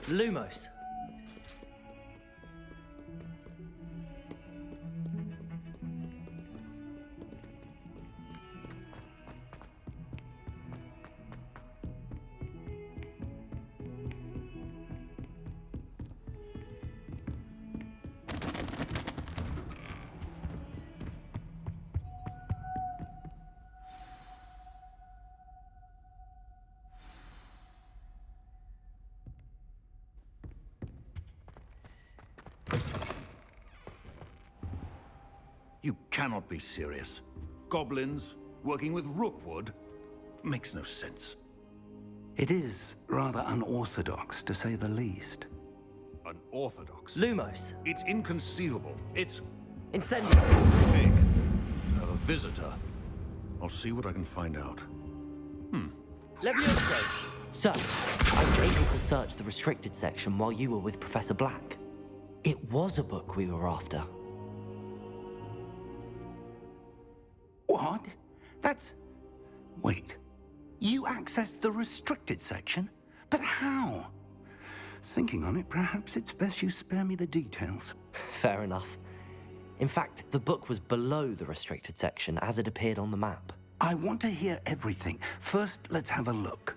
Lumos. You cannot be serious. Goblins working with Rookwood makes no sense. It is rather unorthodox, to say the least. Unorthodox? Lumos. It's inconceivable. It's... Incendio. Fig. I have a visitor. I'll see what I can find out. Levioso. Sir, I was able to search the restricted section while you were with Professor Black. It was a book we were after. What? That's... Wait. You accessed the restricted section? But how? Thinking on it, perhaps it's best you spare me the details. Fair enough. In fact, the book was below the restricted section as it appeared on the map. I want to hear everything. First, let's have a look.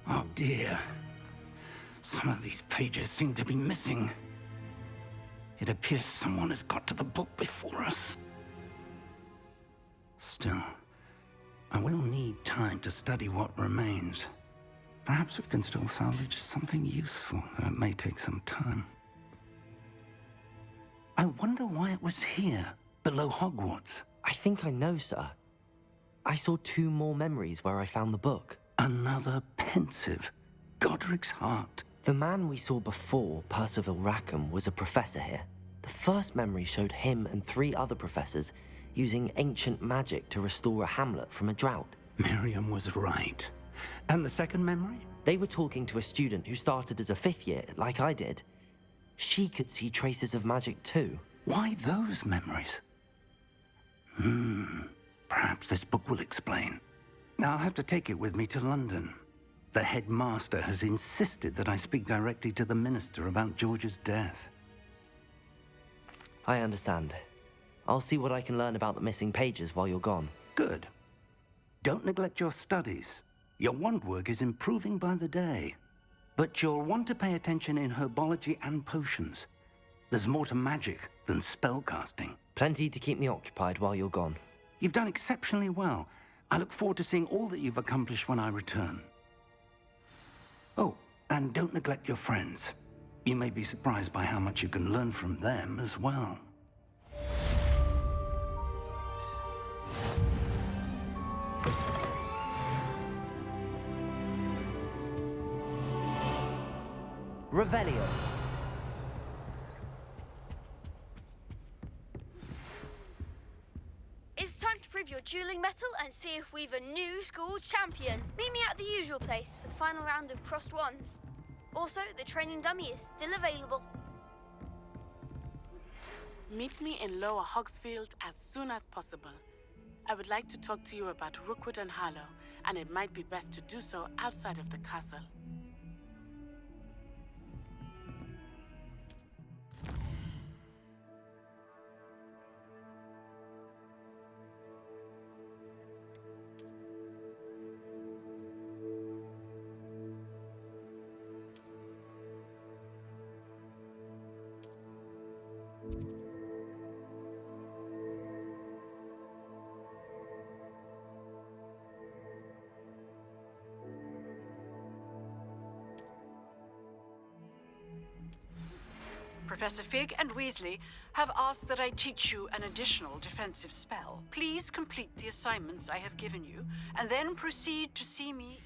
Oh dear. Some of these pages seem to be missing. It appears someone has got to the book before us. Still, I will need time to study what remains. Perhaps we can still salvage something useful, though it may take some time. I wonder why it was here, below Hogwarts. I think I know, sir. I saw 2 more memories where I found the book. Another pensive. Godric's heart. The man we saw before, Percival Rackham, was a professor here. The first memory showed him and 3 other professors using ancient magic to restore a hamlet from a drought. Miriam was right. And the second memory? They were talking to a student who started as a 5th year, like I did. She could see traces of magic too. Why those memories? Perhaps this book will explain. I'll have to take it with me to London. The headmaster has insisted that I speak directly to the minister about George's death. I understand. I'll see what I can learn about the missing pages while you're gone. Good. Don't neglect your studies. Your wand work is improving by the day. But you'll want to pay attention in herbology and potions. There's more to magic than spellcasting. Plenty to keep me occupied while you're gone. You've done exceptionally well. I look forward to seeing all that you've accomplished when I return. Oh, and don't neglect your friends. You may be surprised by how much you can learn from them as well. Revelio. It's time to prove your dueling mettle and see if we've a new school champion. Meet me at the usual place for the final round of crossed wands. Also, the training dummy is still available. Meet me in Lower Hogsfield as soon as possible. I would like to talk to you about Rookwood and Harlow, and it might be best to do so outside of the castle. Professor Fig and Weasley have asked that I teach you an additional defensive spell. Please complete the assignments I have given you, and then proceed to see me.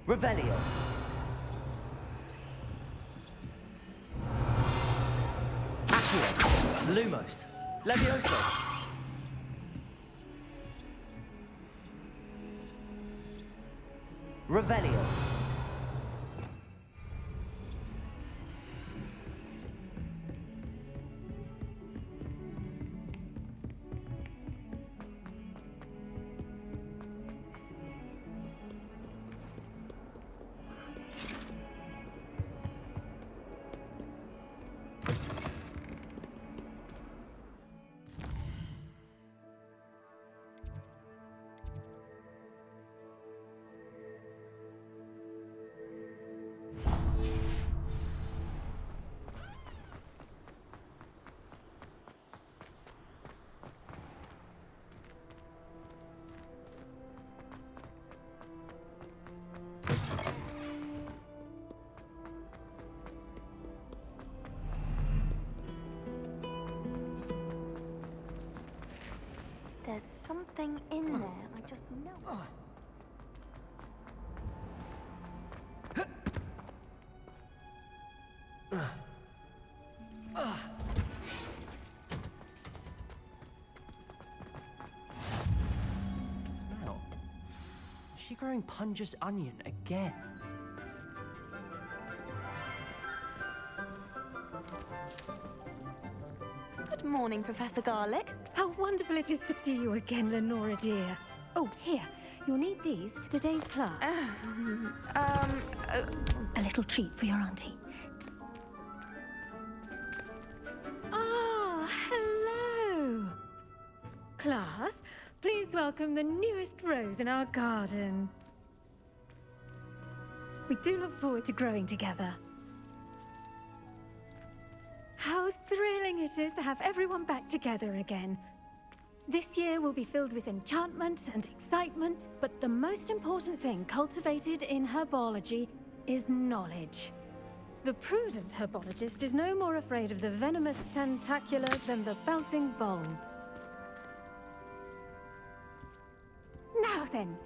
Revelio. Accio. Lumos. Levioso. Revelio. There's something in there, I just know. Smell. Is she growing Punja's onion again? Good morning, Professor Garlic. How wonderful it is to see you again, Lenora dear. Oh, here. You'll need these for today's class. A little treat for your auntie. Ah, hello. Class, please welcome the newest rose in our garden. We do look forward to growing together. How thrilling it is to have everyone back together again. This year will be filled with enchantment and excitement, but the most important thing cultivated in herbology is knowledge. The prudent herbologist is no more afraid of the venomous tentacular than the bouncing bulb. Now then,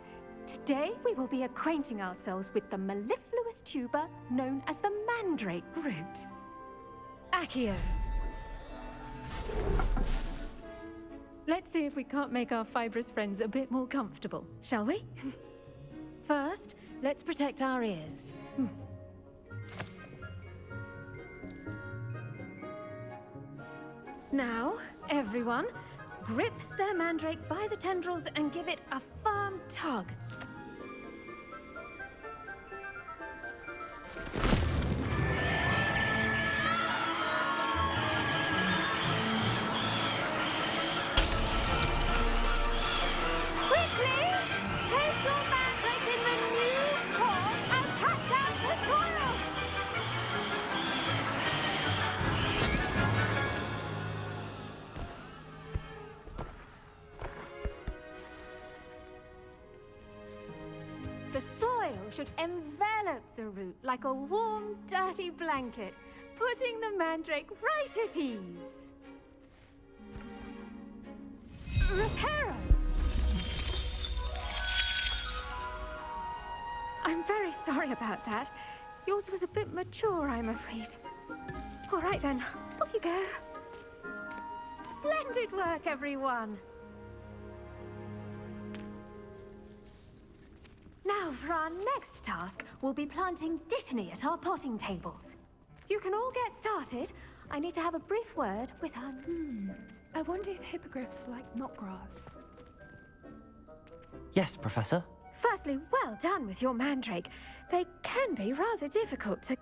today we will be acquainting ourselves with the mellifluous tuber known as the mandrake root. Accio. Let's see if we can't make our fibrous friends a bit more comfortable, shall we? First, let's protect our ears. Now, everyone, grip their mandrake by the tendrils and give it a firm tug. The soil should envelop the root like a warm, dirty blanket, putting the mandrake right at ease. Reparo! I'm very sorry about that. Yours was a bit mature, I'm afraid. All right then, off you go. Splendid work, everyone. Now, for our next task, we'll be planting dittany at our potting tables. You can all get started. I need to have a brief word with our... I wonder if hippogriffs like knotgrass. Yes, Professor. Firstly, well done with your mandrake. They can be rather difficult to...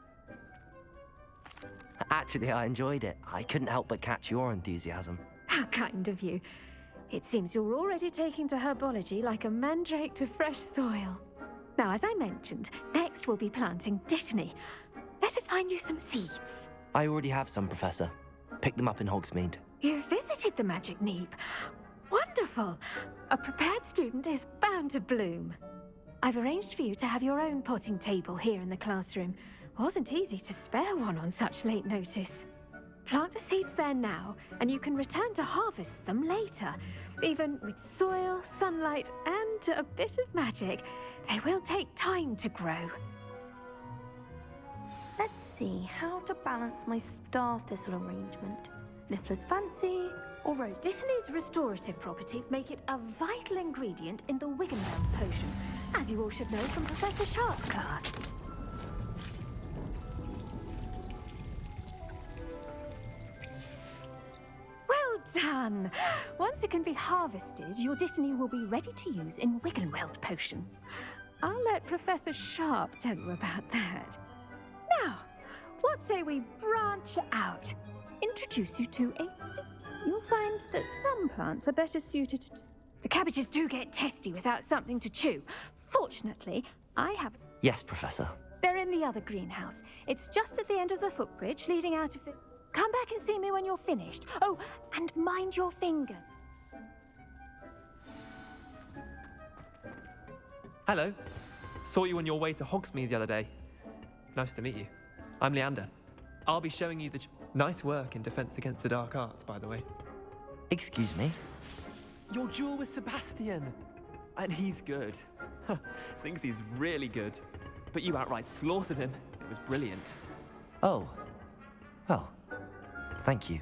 Actually, I enjoyed it. I couldn't help but catch your enthusiasm. How kind of you. It seems you're already taking to herbology like a mandrake to fresh soil. Now, as I mentioned, next we'll be planting dittany. Let us find you some seeds. I already have some, Professor. Picked them up in Hogsmeade. You visited the Magic Neep. Wonderful! A prepared student is bound to bloom. I've arranged for you to have your own potting table here in the classroom. Wasn't easy to spare one on such late notice. Plant the seeds there now, and you can return to harvest them later. Even with soil, sunlight, and a bit of magic, they will take time to grow. Let's see how to balance my star thistle arrangement. Niffler's fancy or rose? Dittany's restorative properties make it a vital ingredient in the Wiggenweld potion, as you all should know from Professor Sharp's class. Well done! Once it can be harvested, your Dittany will be ready to use in Wiggenweld potion. I'll let Professor Sharp tell you about that. Now, what say we branch out? Introduce you to a... You'll find that some plants are better suited to... The cabbages do get testy without something to chew. Fortunately, I have... Yes, Professor. They're in the other greenhouse. It's just at the end of the footbridge leading out of the... Come back and see me when you're finished. Oh, and mind your finger. Hello. Saw you on your way to Hogsmeade the other day. Nice to meet you. I'm Leander. I'll be showing you the... Nice work in Defense Against the Dark Arts, by the way. Excuse me? Your duel with Sebastian. And he's good. Thinks he's really good. But you outright slaughtered him. It was brilliant. Oh. Well, thank you.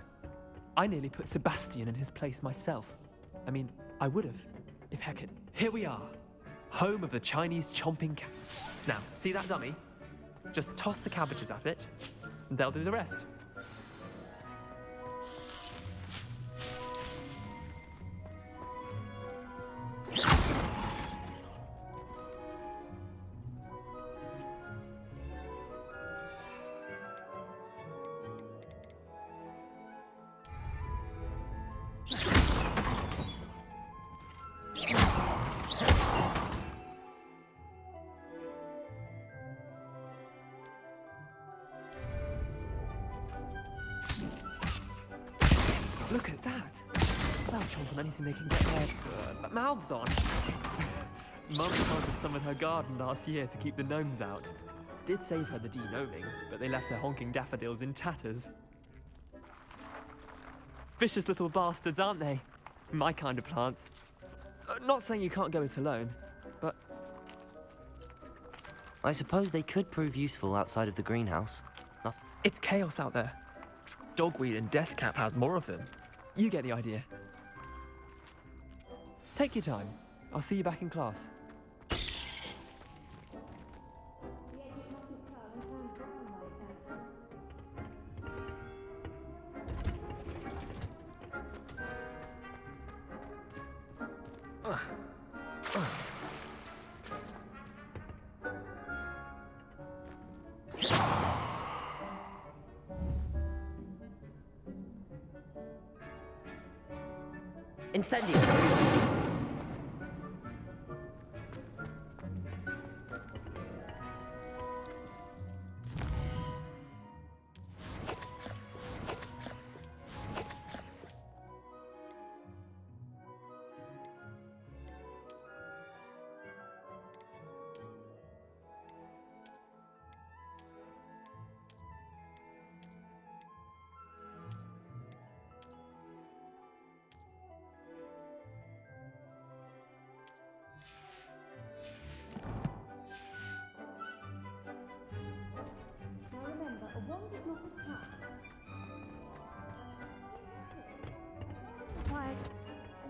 I nearly put Sebastian in his place myself. I mean, I would have, if Hecate. Here we are. Home of the Chinese chomping cat. Now, see that dummy? Just toss the cabbages at it, and they'll do the rest. Look at that! They'll chomp on anything they can get their mouths on. Mum planted some in her garden last year to keep the gnomes out. Did save her the de-gnoming, but they left her honking daffodils in tatters. Vicious little bastards, aren't they? My kind of plants. Not saying you can't go it alone, but... I suppose they could prove useful outside of the greenhouse. It's chaos out there. Dogweed and Deathcap has more of them. You get the idea. Take your time. I'll see you back in class. Incendio!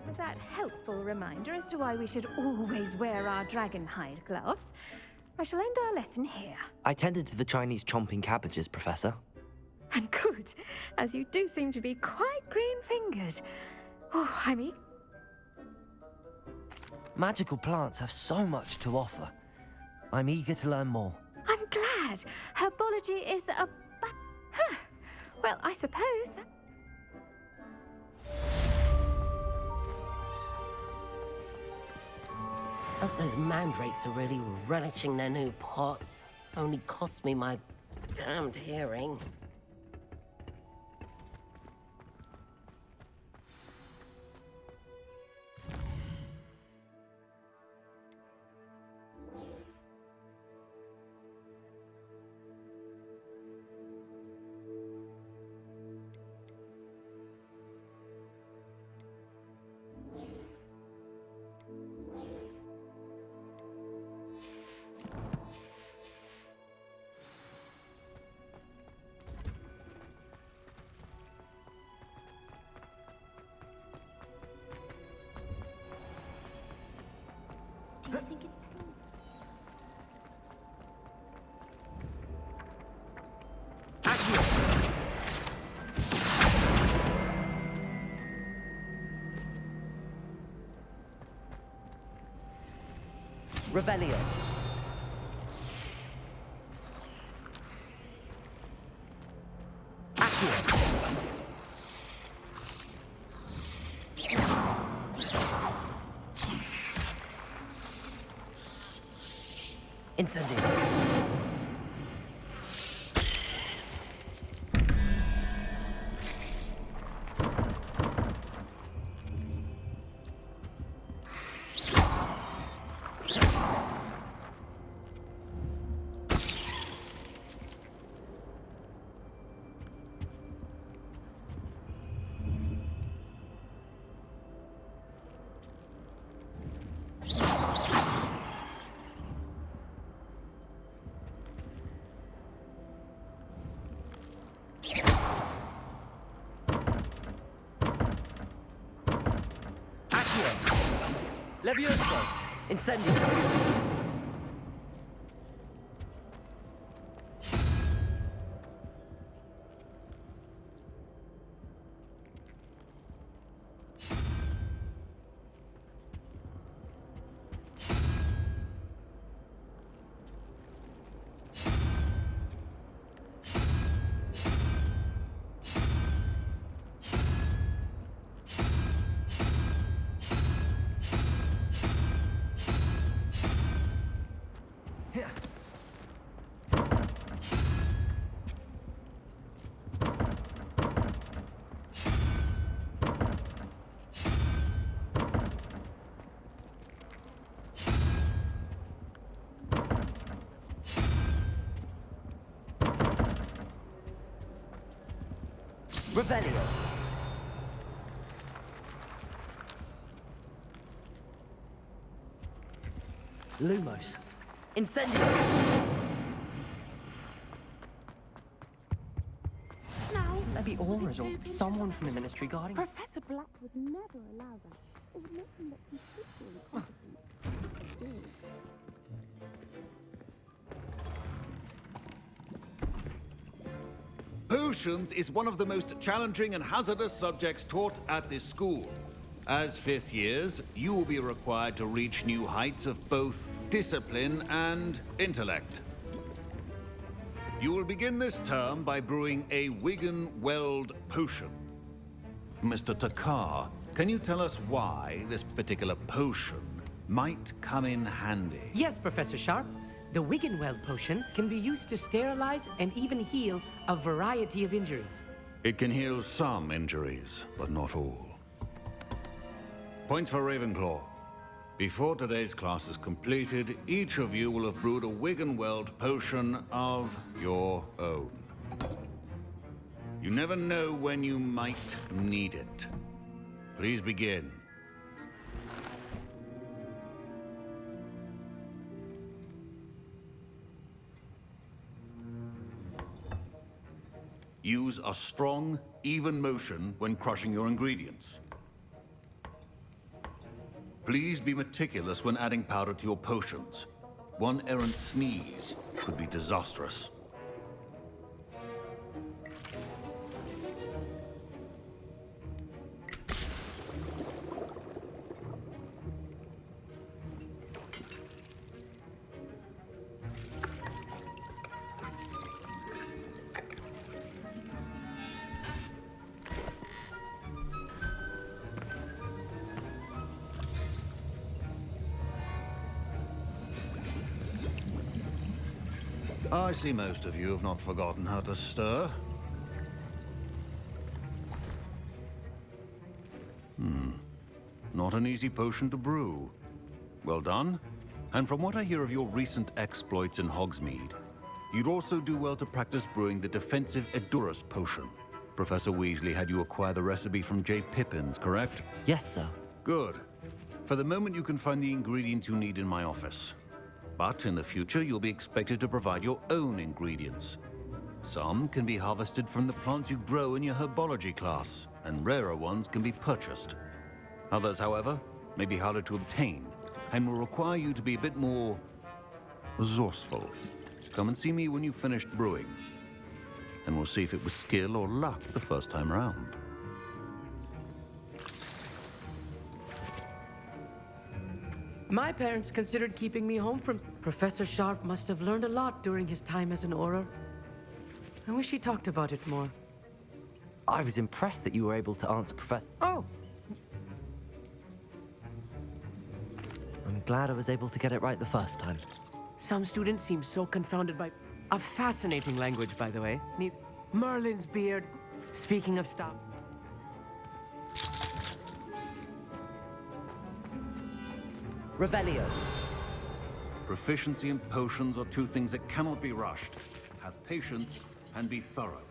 With that helpful reminder as to why we should always wear our dragonhide gloves, I shall end our lesson here. I tended to the Chinese chomping cabbages, Professor. And good, as you do seem to be quite green-fingered. Oh, I'm eager. Magical plants have so much to offer. I'm eager to learn more. I'm glad. Herbology is a... Huh. Well, I suppose that... Hope those mandrakes are really relishing their new pots. Only cost me my damned hearing. Do you think it's Revelio. Incendio. Levioso. Incendio. Revelio. Lumos. Incendio. Now, Maybe auras or someone from the Ministry guarding us. Professor Black would never allow that. It would make him look completely incompetent. Potions is one of the most challenging and hazardous subjects taught at this school. As fifth years, you will be required to reach new heights of both discipline and intellect. You will begin this term by brewing a Wigan-Weld potion. Mr. Takar, can you tell us why this particular potion might come in handy? Yes, Professor Sharp. The Wigan-Weld potion can be used to sterilize and even heal a variety of injuries. It can heal some injuries, but not all. Points for Ravenclaw. Before today's class is completed, each of you will have brewed a Wigan-Weld potion of your own. You never know when you might need it. Please begin. Use a strong, even motion when crushing your ingredients. Please be meticulous when adding powder to your potions. One errant sneeze could be disastrous. I see most of you have not forgotten how to stir. Not an easy potion to brew. Well done. And from what I hear of your recent exploits in Hogsmeade, you'd also do well to practice brewing the defensive Edurus potion. Professor Weasley had you acquire the recipe from J. Pippins, correct? Yes, sir. Good. For the moment, you can find the ingredients you need in my office. But in the future, you'll be expected to provide your own ingredients. Some can be harvested from the plants you grow in your herbology class, and rarer ones can be purchased. Others, however, may be harder to obtain, and will require you to be a bit more resourceful. Come and see me when you've finished brewing, and we'll see if it was skill or luck the first time around. My parents considered keeping me home from... Professor Sharp must have learned a lot during his time as an Auror. I wish he talked about it more. I was impressed that you were able to answer Professor... Oh! I'm glad I was able to get it right the first time. Some students seem so confounded by... A fascinating language, by the way. Merlin's beard. Speaking of stuff... Revelio. Proficiency and potions are two things that cannot be rushed. Have patience and be thorough.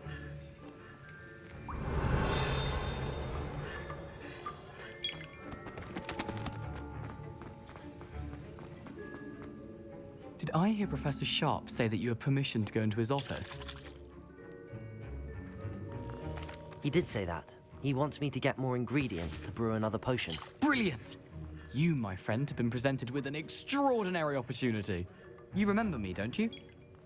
Did I hear Professor Sharp say that you have permission to go into his office? He did say that. He wants me to get more ingredients to brew another potion. Brilliant! You, my friend, have been presented with an extraordinary opportunity. You remember me, don't you?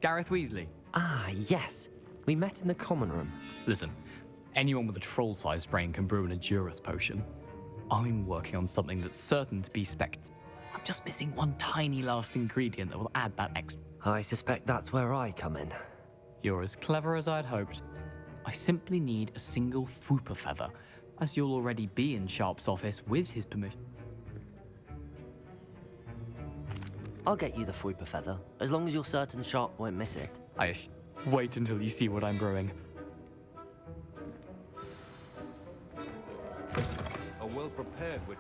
Gareth Weasley. Ah, yes. We met in the common room. Listen, anyone with a troll-sized brain can brew an Edurus potion. I'm working on something that's certain to be I'm just missing one tiny last ingredient that will add that extra. I suspect that's where I come in. You're as clever as I'd hoped. I simply need a single Fwooper feather, as you'll already be in Sharp's office with his permission. I'll get you the Fwooper feather, as long as you're certain Sharp won't miss it. Wait until you see what I'm brewing. A well-prepared witch.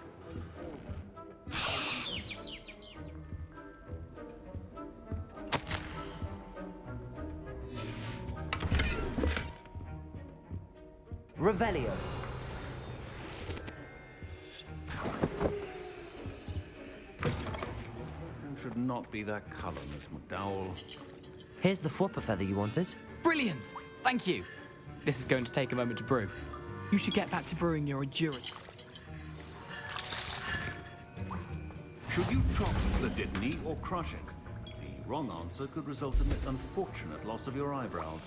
Revelio. Should not be that color, Miss McDowell. Here's the Fwooper feather you wanted. Brilliant! Thank you. This is going to take a moment to brew. You should get back to brewing your Edurus. Should you chop the Dittany or crush it? The wrong answer could result in the unfortunate loss of your eyebrows.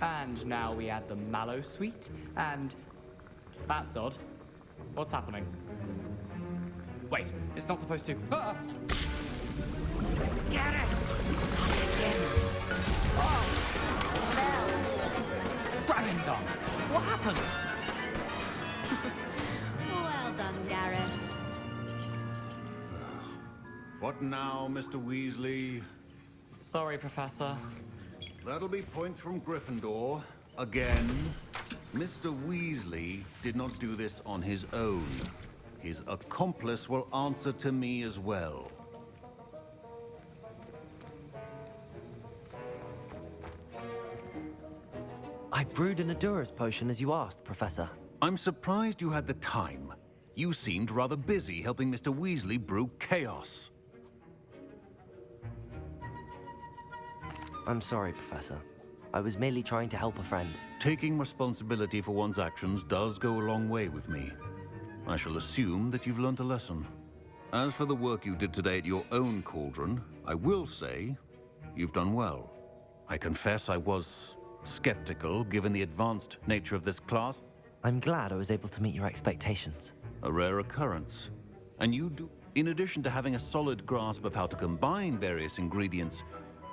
And now we add the mallow sweet, and... That's odd. What's happening? Wait, it's not supposed to... Ah! Get it! Dragon tongue! What happened? Well done, Gareth. What now, Mr. Weasley? Sorry, Professor. That'll be points from Gryffindor. Again. Mr. Weasley did not do this on his own. His accomplice will answer to me as well. I brewed an Edurus potion as you asked, Professor. I'm surprised you had the time. You seemed rather busy helping Mr. Weasley brew chaos. I'm sorry, Professor. I was merely trying to help a friend. Taking responsibility for one's actions does go a long way with me. I shall assume that you've learnt a lesson. As for the work you did today at your own cauldron, I will say you've done well. I confess I was skeptical, given the advanced nature of this class. I'm glad I was able to meet your expectations. A rare occurrence. And you do... In addition to having a solid grasp of how to combine various ingredients,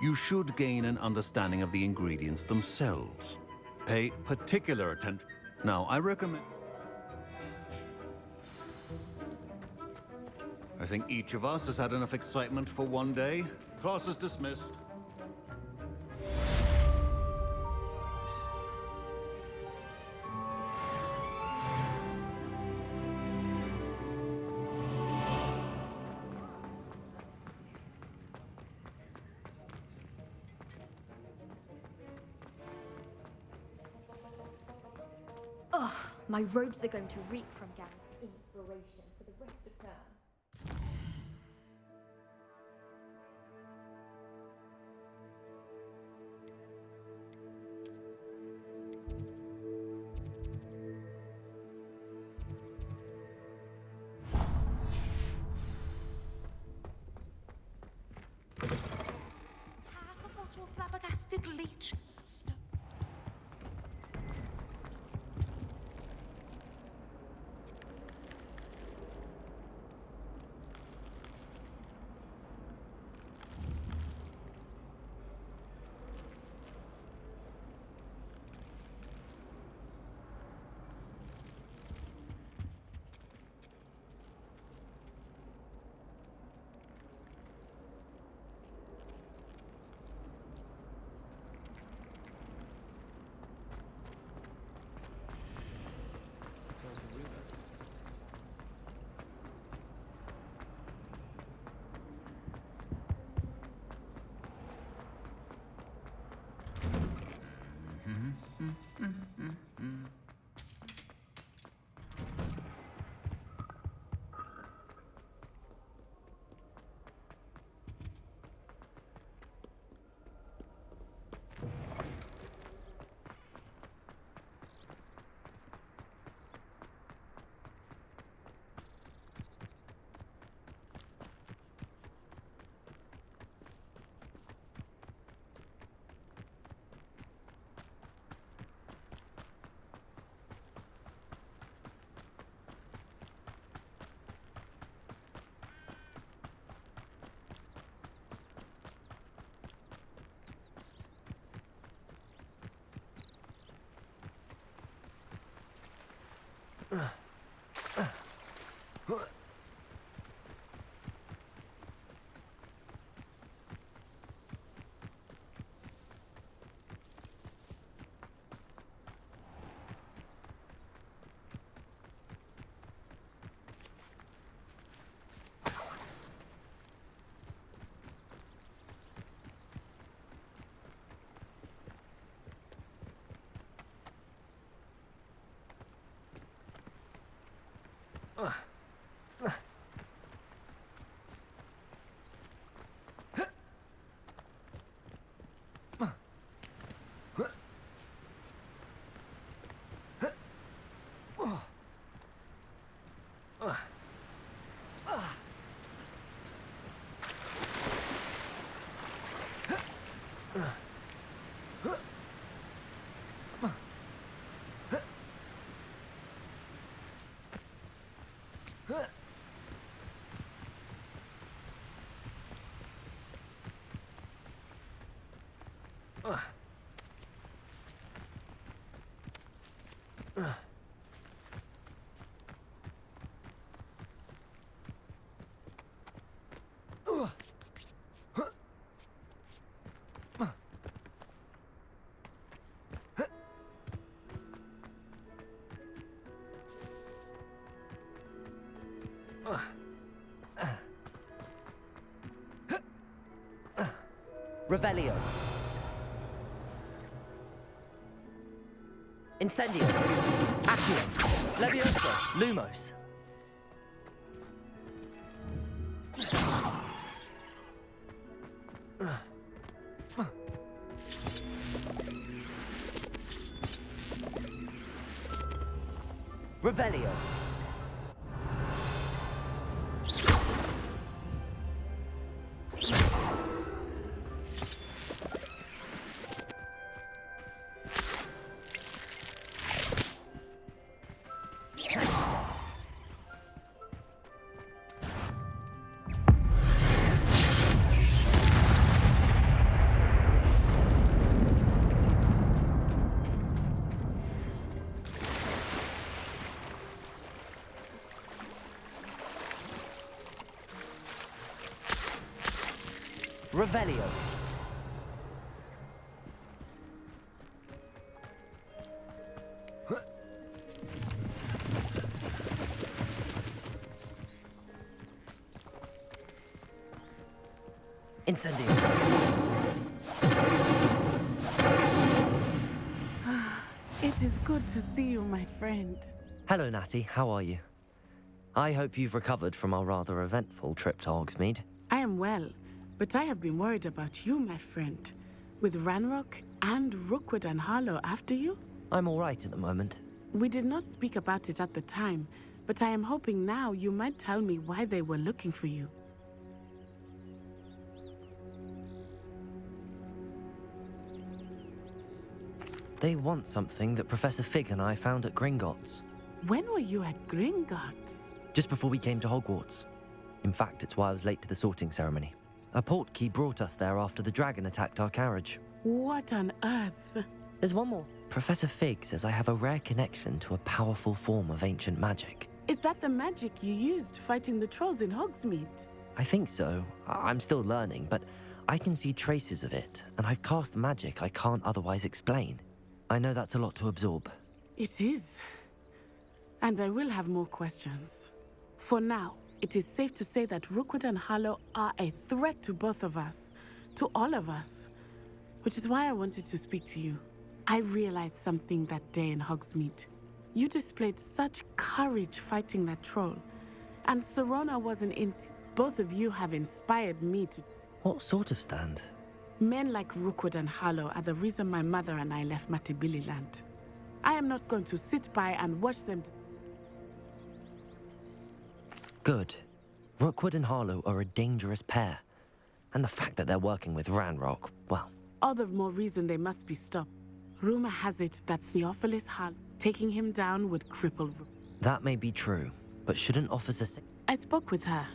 you should gain an understanding of the ingredients themselves. Pay particular attention. Now, I recommend... I think each of us has had enough excitement for one day. Class is dismissed. Ugh, my robes are going to reek from Gareth. preparation for the rest of term. Half a bottle of flabbergasted leech. Revelio. Incendio. Accio. Levioso. Lumos. Revelio. Revelio. Incendio. It is good to see you, my friend. Hello, Natty. How are you? I hope you've recovered from our rather eventful trip to Hogsmeade. I am well, but I have been worried about you, my friend. With Ranrock and Rookwood and Harlow after you? I'm all right at the moment. We did not speak about it at the time, but I am hoping now you might tell me why they were looking for you. They want something that Professor Fig and I found at Gringotts. When were you at Gringotts? Just before we came to Hogwarts. In fact, it's why I was late to the sorting ceremony. A portkey brought us there after the dragon attacked our carriage. What on earth? There's one more. Professor Fig says I have a rare connection to a powerful form of ancient magic. Is that the magic you used fighting the trolls in Hogsmeade? I think so. I'm still learning, but I can see traces of it, and I've cast magic I can't otherwise explain. I know that's a lot to absorb. It is. And I will have more questions. For now, it is safe to say that Rookwood and Harlow are a threat to both of us, to all of us. Which is why I wanted to speak to you. I realized something that day in Hogsmeade. You displayed such courage fighting that troll. And Serona wasn't in. Both of you have inspired me to... What sort of stand? Men like Rookwood and Harlow are the reason my mother and I left Matabeleland. I am not going to sit by and watch them... Good. Rookwood and Harlow are a dangerous pair. And the fact that they're working with Ranrock, well... All the more reason they must be stopped. Rumor has it that Theophilus Harlow taking him down would cripple Rook. That may be true, but shouldn't Officer... I spoke with her.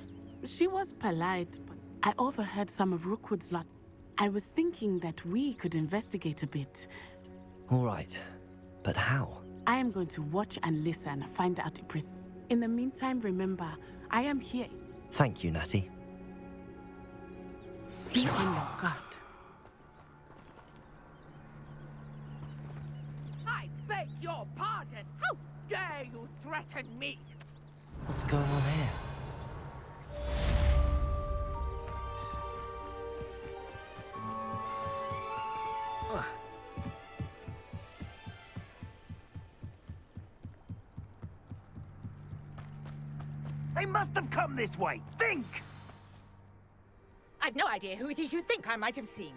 She was polite, but I overheard some of Rookwood's lot. I was thinking that we could investigate a bit. All right, but how? I am going to watch and listen, find out if... In the meantime, remember, I am here. Thank you, Natty. Be on your guard. I beg your pardon. How dare you threaten me? What's going on here? They must have come this way. Think! I've no idea who it is you think I might have seen.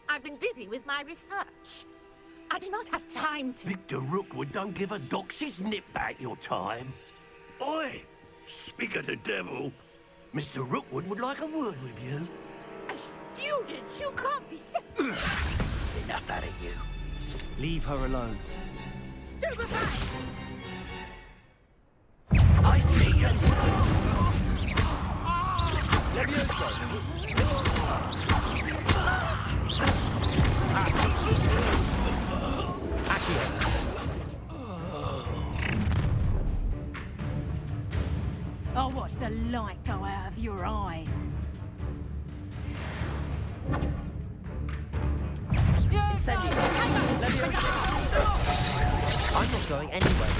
I've been busy with my research. I do not have time to... Victor Rookwood don't give a doxy's nip back your time. Oi! Speak of the devil. Mr. Rookwood would like a word with you. A student? You can't be... Enough out of you. Leave her alone. Stupefy! I see you! I'll watch the light go out of your eyes. I'm not going anywhere.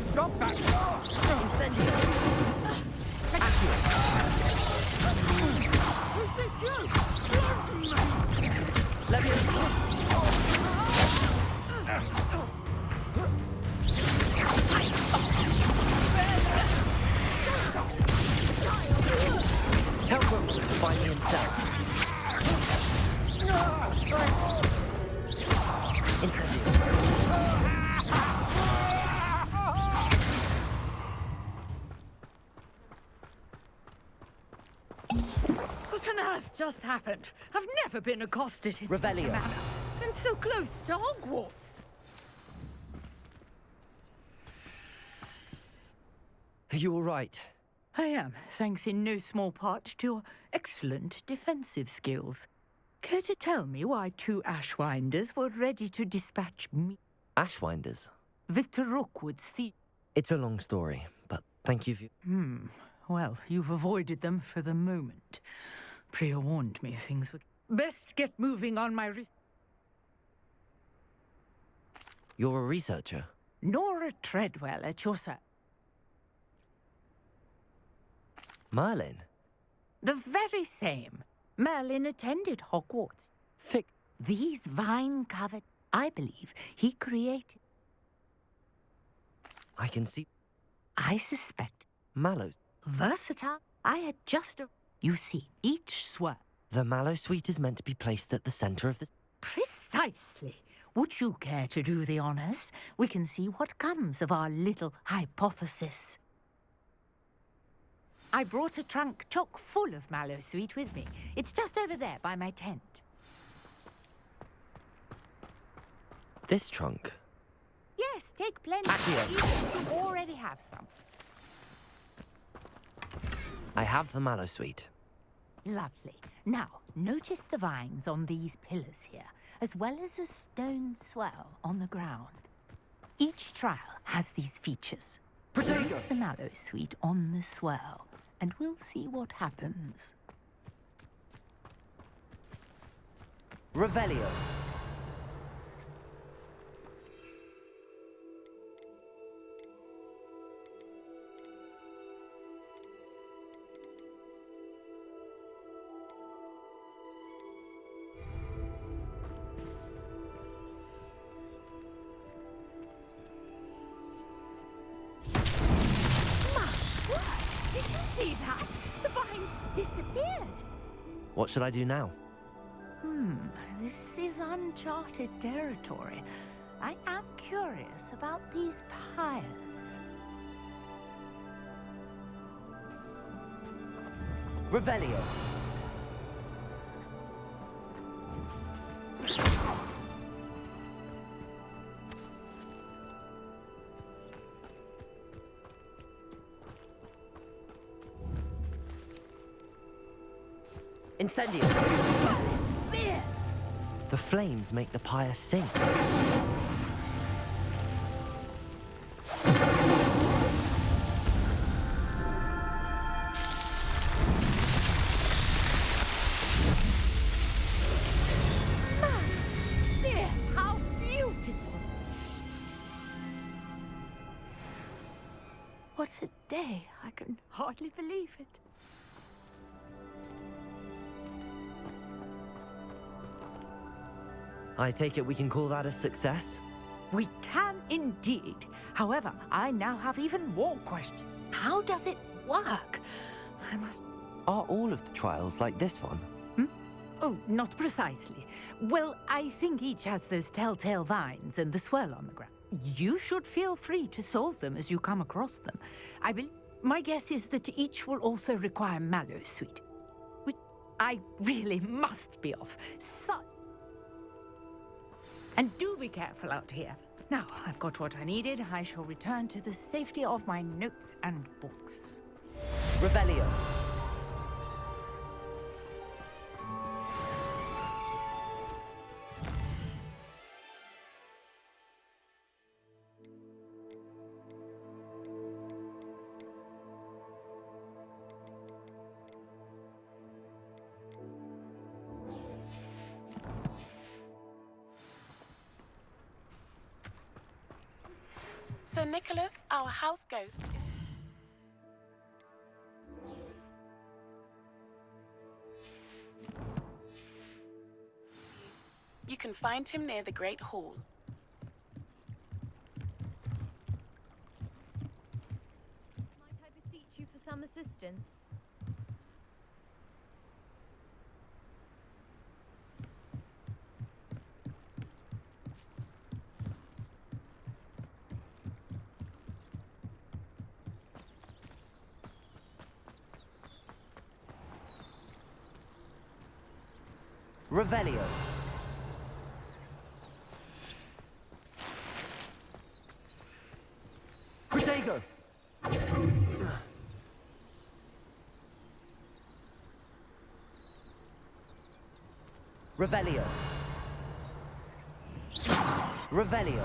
Stop that! Incendio! Who's this you? Tell Rookwood to find me himself. Incendio! What on earth just happened? I've never been accosted in Revelio. such a manner. And so close to Hogwarts. Are you all right? I am, thanks in no small part to your excellent defensive skills. Care to tell me why 2 Ashwinders were ready to dispatch me? Ashwinders? Victor Rookwood's thief. It's a long story, but thank you for... Well, you've avoided them for the moment. Priya warned me things would... Best get moving on my You're a researcher? Nora Treadwell at your side. Merlin? The very same. Merlin attended Hogwarts. These vine-covered... I believe he created... I can see I suspect mallows. versatile. I had just a... You see, each swirl. The mallow sweet is meant to be placed at the center of the... Precisely. Would you care to do the honors? We can see what comes of our little hypothesis. I brought a trunk chock full of mallow sweet with me. It's just over there by my tent. This trunk? Yes, take plenty. Accio. You already have some. I have the mallow sweet. Lovely. Now, notice the vines on these pillars here, as well as a stone swell on the ground. Each trial has these features. Place the mallow sweet on the swell, and we'll see what happens. Revelio. Did you see that? The vines disappeared. What should I do now? This is uncharted territory. I am curious about these pyres. Revelio. Incendio. The flames make the pyre sink. How beautiful! What a day! I can hardly believe it. I take it we can call that a success? We can indeed. However, I now have even more questions. How does it work? I must... Are all of the trials like this one? Oh, not precisely. Well, I think each has those telltale vines and the swirl on the ground. You should feel free to solve them as you come across them. My guess is that each will also require mallow sweet. Which I really must be off. And do be careful out here. Now, I've got what I needed. I shall return to the safety of my notes and books. Revelio. Sir Nicholas, our house ghost is... You can find him near the Great Hall. Might I beseech you for some assistance? Revelio. Protego. Revelio. Revelio.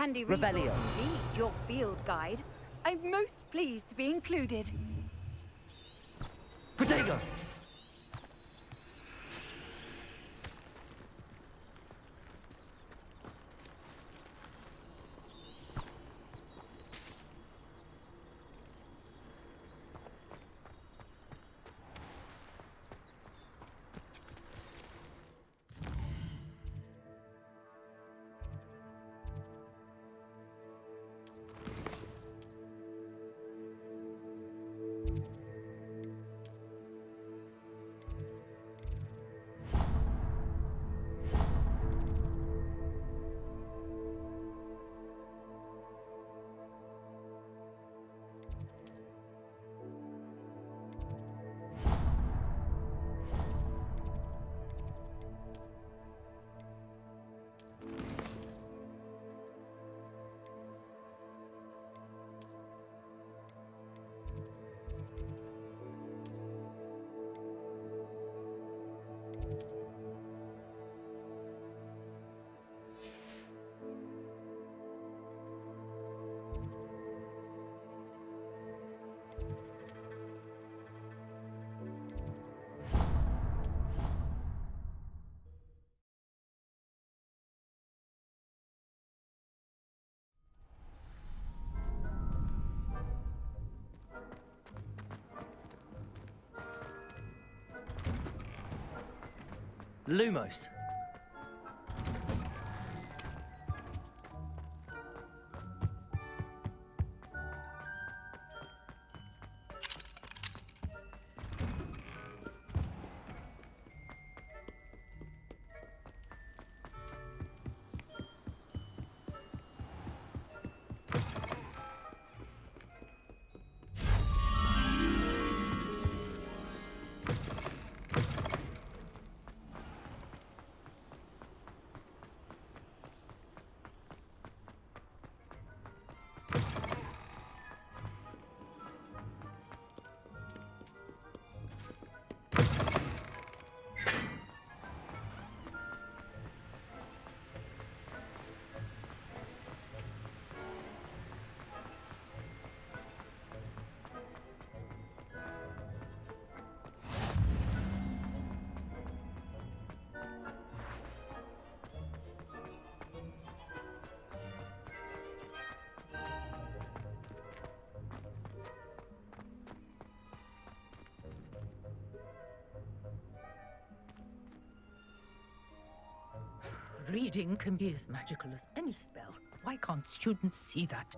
Handy resource Revelio. indeed, your field guide. I'm most pleased to be included. Protego! Lumos. Reading can be as magical as any spell. Why can't students see that?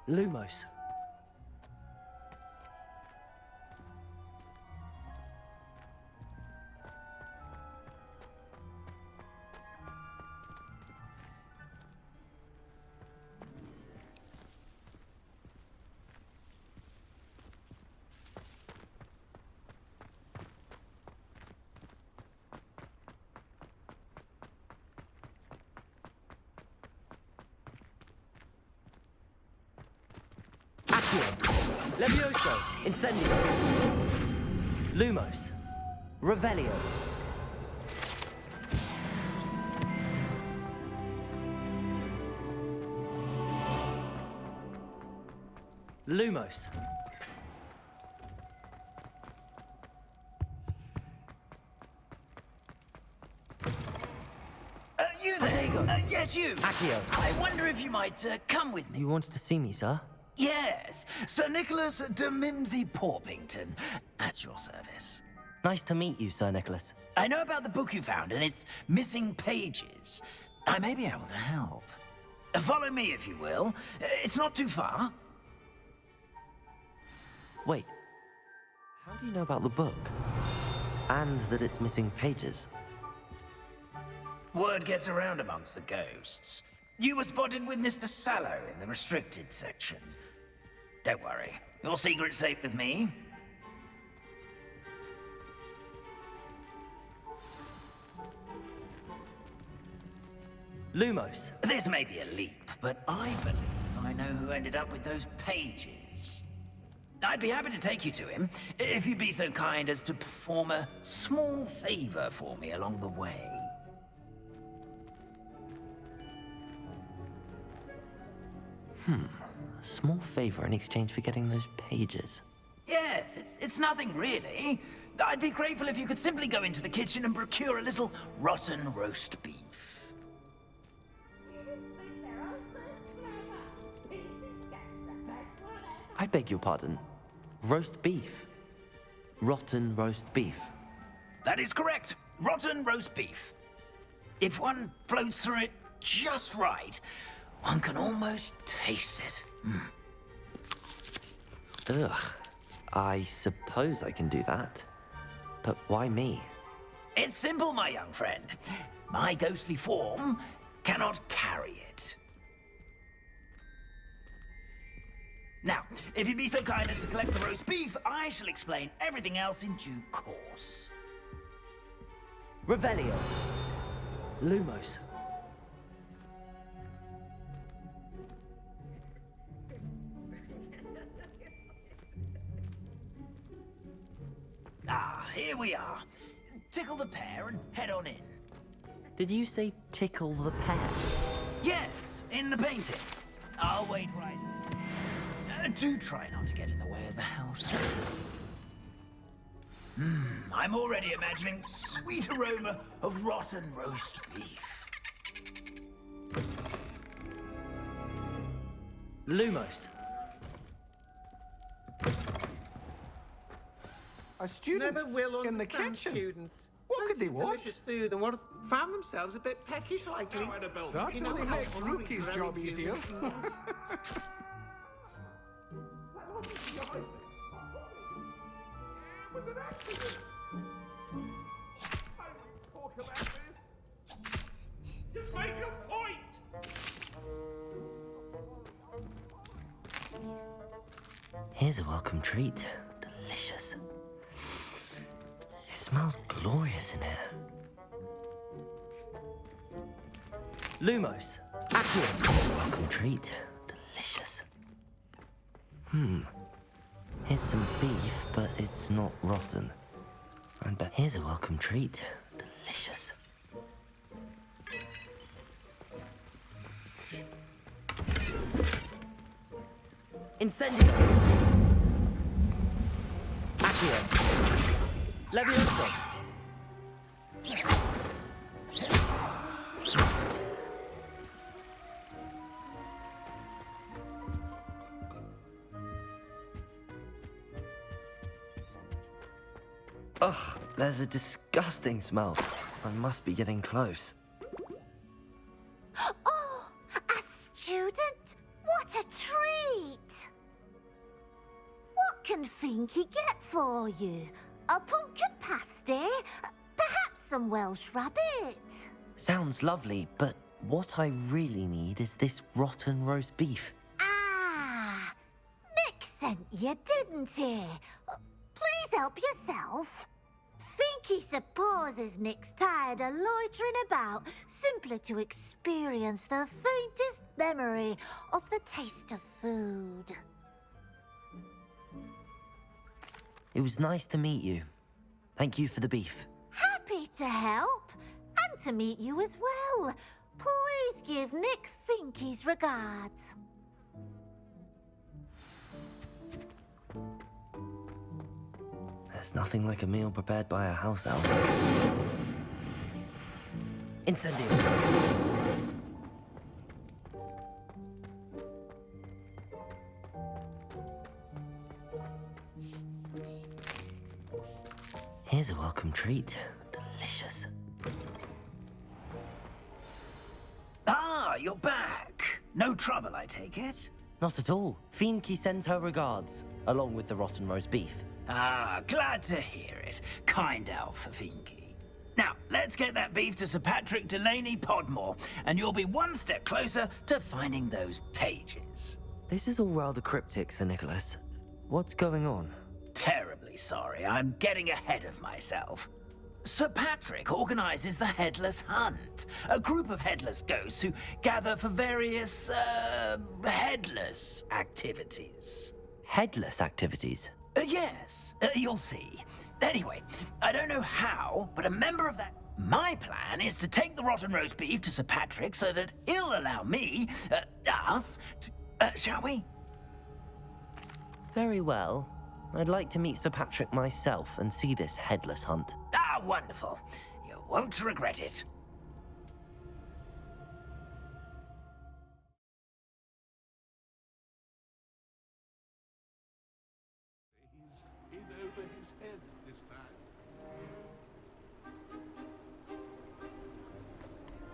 Lumos. Levioso, Incendio, Lumos, Revelio. Lumos. You there? Yes, you. Accio. I wonder if you might come with me. You wanted to see me, sir? Yes, Sir Nicholas de Mimsy Porpington, at your service. Nice to meet you, Sir Nicholas. I know about the book you found and its missing pages. I may be able to help. Follow me, if you will. It's not too far. Wait. How do you know about the book? And that it's missing pages? Word gets around amongst the ghosts. You were spotted with Mr. Sallow in the restricted section. Don't worry, your secret's safe with me. Lumos. This may be a leap, but I believe I know who ended up with those pages. I'd be happy to take you to him, if you'd be so kind as to perform a small favor for me along the way. A small favor in exchange for getting those pages. Yes, it's nothing really. I'd be grateful if you could simply go into the kitchen and procure a little rotten roast beef. I beg your pardon. Roast beef. Rotten roast beef. That is correct. Rotten roast beef. If one floats through it just right, one can almost taste it. Ugh. I suppose I can do that. But why me? It's simple, my young friend. My ghostly form cannot carry it. Now, if you'd be so kind as to collect the roast beef, I shall explain everything else in due course. Revelio. Lumos. Ah, here we are. Tickle the pear and head on in. Did you say tickle the pear? Yes, in the painting. I'll wait right. Do try not to get in the way of the house. I'm already imagining sweet aroma of rotten roast beef. Lumos. A student never will in the understand kitchen. students. What could they want? Delicious food and what found themselves a bit peckish lately. Certainly makes Rookie's job easier. Just make your point! Here's a welcome treat. Delicious. It smells glorious in here. Lumos. Accio. Welcome treat. Delicious. Here's some beef, but it's not rotten. I bet here's a welcome treat. Delicious. Incendio. Accio. Levioso. Ugh, there's a disgusting smell. I must be getting close. Oh, a student? What a treat! What can Finky get for you? A pumpkin pasty? Perhaps some Welsh rabbit? Sounds lovely, but what I really need is this rotten roast beef. Ah, Nick sent you, didn't he? Please help yourself. Finky supposes Nick's tired of loitering about, simply to experience the faintest memory of the taste of food. It was nice to meet you. Thank you for the beef. Happy to help, and to meet you as well. Please give Nick Finky's regards. There's nothing like a meal prepared by a house elf. Incendio. Here's a welcome treat. Delicious. Ah, you're back. No trouble, I take it? Not at all. Finky sends her regards, along with the rotten roast beef. Ah, glad to hear it. Kind elf, Finky. Now, let's get that beef to Sir Patrick Delaney Podmore, and you'll be one step closer to finding those pages. This is all rather cryptic, Sir Nicholas. What's going on? Terribly sorry. I'm getting ahead of myself. Sir Patrick organizes the Headless Hunt, a group of headless ghosts who gather for various, headless activities. Headless activities? Yes, you'll see. Anyway, I don't know how, but a member of that... My plan is to take the rotten roast beef to Sir Patrick so that he'll allow me, us, to... shall we? Very well. I'd like to meet Sir Patrick myself and see this headless hunt. Ah, wonderful. You won't regret it. He's in over his head this time.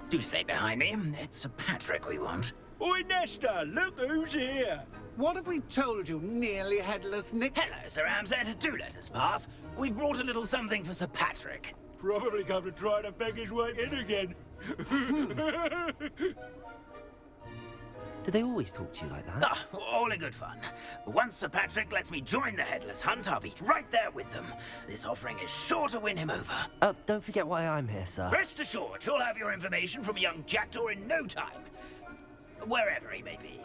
Do stay behind me. It's Sir Patrick we want. Oi, Nesta, look who's here. What have we told you, nearly headless Nick? Hello, Sir Ramsay. Do let us pass. We've brought a little something for Sir Patrick. Probably come to try to beg his way in again. Do they always talk to you like that? Ah, all in good fun. Once Sir Patrick lets me join the Headless Hunt, I'll be right there with them. This offering is sure to win him over. Don't forget why I'm here, sir. Rest assured, you'll have your information from a young jackdaw in no time. Wherever he may be.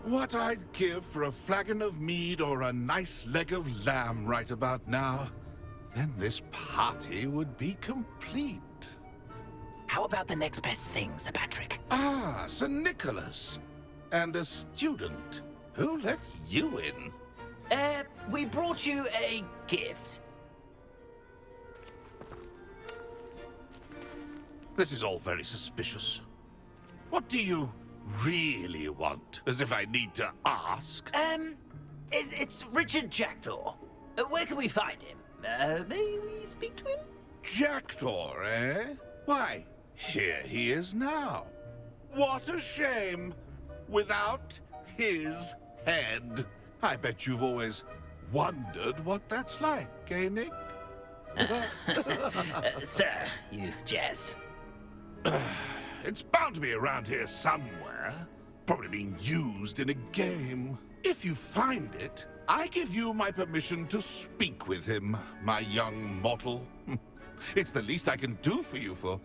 What I'd give for a flagon of mead or a nice leg of lamb right about now, then this party would be complete. How about the next best thing, Sir Patrick? Ah, Sir Nicholas. And a student. Who let you in? We brought you a gift. This is all very suspicious. What do you really want? As if I need to ask. It's Richard Jackdaw. Where can we find him? May we speak to him? Jackdaw, eh? Why, here he is now. What a shame. Without his head. I bet you've always wondered what that's like, eh, Nick? Sir, you jest. It's bound to be around here somewhere. Probably being used in a game. If you find it, I give you my permission to speak with him, my young mortal. It's the least I can do for you for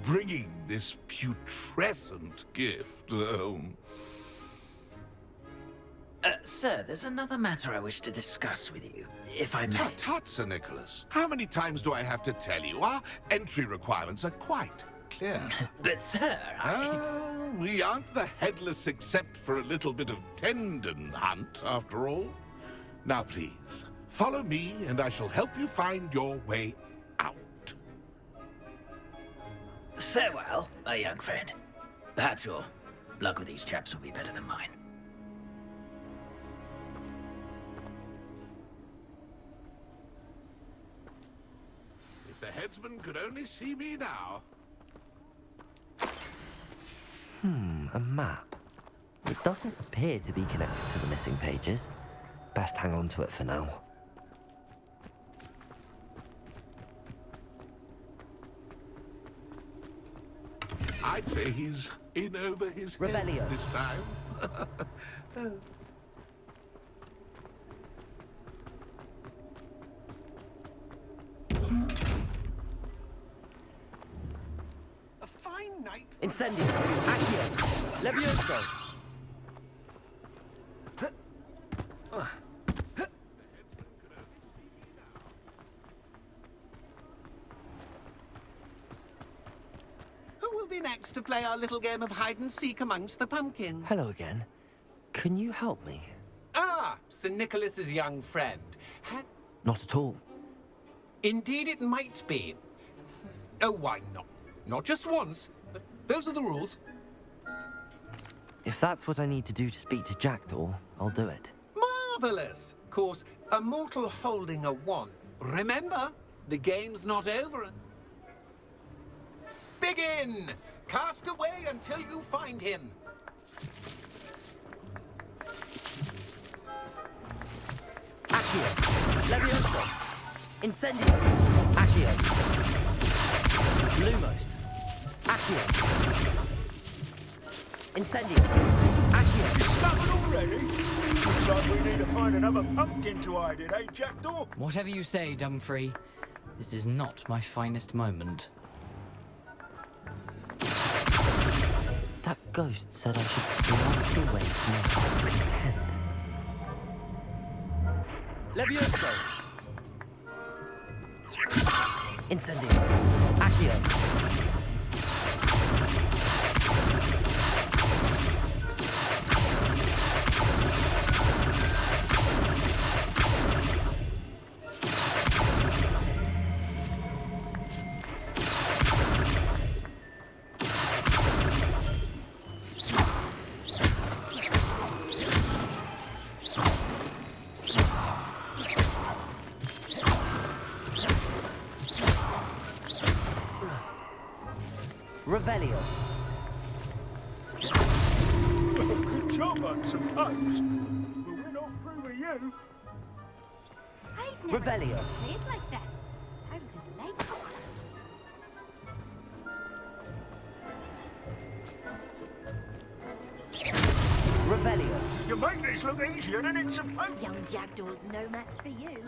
bringing this putrescent gift home. Sir, there's another matter I wish to discuss with you, if I may. Tut, tut, Sir Nicholas. How many times do I have to tell you? Our entry requirements are quite clear. But, sir, we aren't the headless except for a little bit of tendon hunt, after all. Now, please, follow me, and I shall help you find your way out. Farewell, my young friend. Perhaps your luck with these chaps will be better than mine. If the headsman could only see me now. A map. It doesn't appear to be connected to the missing pages. Best hang on to it for now. I'd say he's in over his head Revelio. this time. A fine night. Incendio. Accio. Levioso. Who will be next to play our little game of hide and seek amongst the pumpkins? Hello again. Can you help me? Ah, Sir Nicholas's young friend. Not at all. Indeed it might be. Oh, why not? Not just once, but those are the rules. If that's what I need to do to speak to Jackdaw, I'll do it. Marvelous! Of course, a mortal holding a wand. Remember, the game's not over. Begin! Cast away until you find him. Accio. Levioso. Incendio. Accio. Lumos. Accio. Incendio. Accio. Discovered already? Looks like we need to find another pumpkin to hide in, eh, Jackdaw? Whatever you say, Dumfrey. This is not my finest moment. That ghost said I should blast away to my heart's content. Levioso! Incendio! Accio! Revelio. Good job, I suppose. But we're not through with you. I've never Revelio. played like this. How delightful. Revelio. You make this look easier than it's supposed to. Young Jackdaw's no match for you.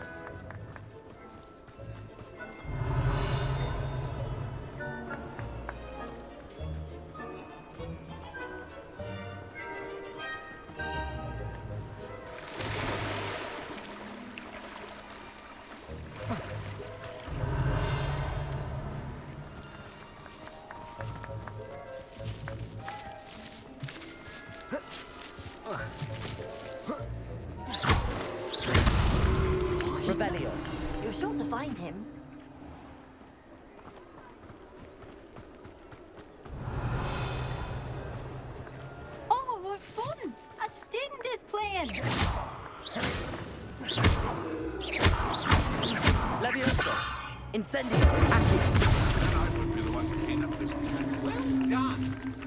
Revelio. You're sure to find him. Oh, what fun! A student is playing! Levioso. Incendio. Accio. And I would be the one to clean up this mess. Well done.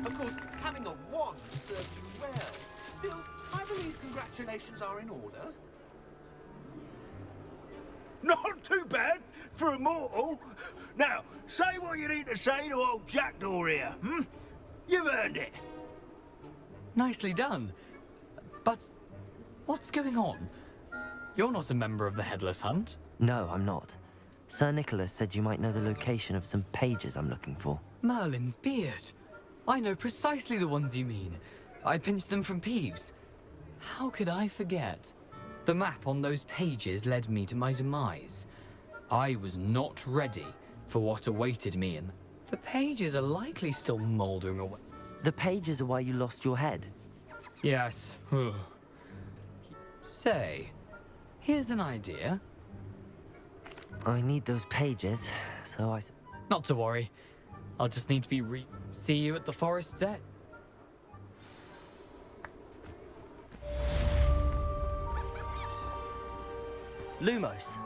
Of course, having a wand serves you well. Still, I believe congratulations are in order. Not too bad for a mortal. Now, say what you need to say to old Jackdaw here, hmm? You've earned it. Nicely done. But what's going on? You're not a member of the Headless Hunt. No, I'm not. Sir Nicholas said you might know the location of some pages I'm looking for. Merlin's beard. I know precisely the ones you mean. I pinched them from Peeves. How could I forget? The map on those pages led me to my demise. I was not ready for what awaited me, and the pages are likely still mouldering away. The pages are why you lost your head. Yes. Say, here's an idea. I need those pages, so I... Not to worry. I'll just need to be See you at the forest's edge. Lumos.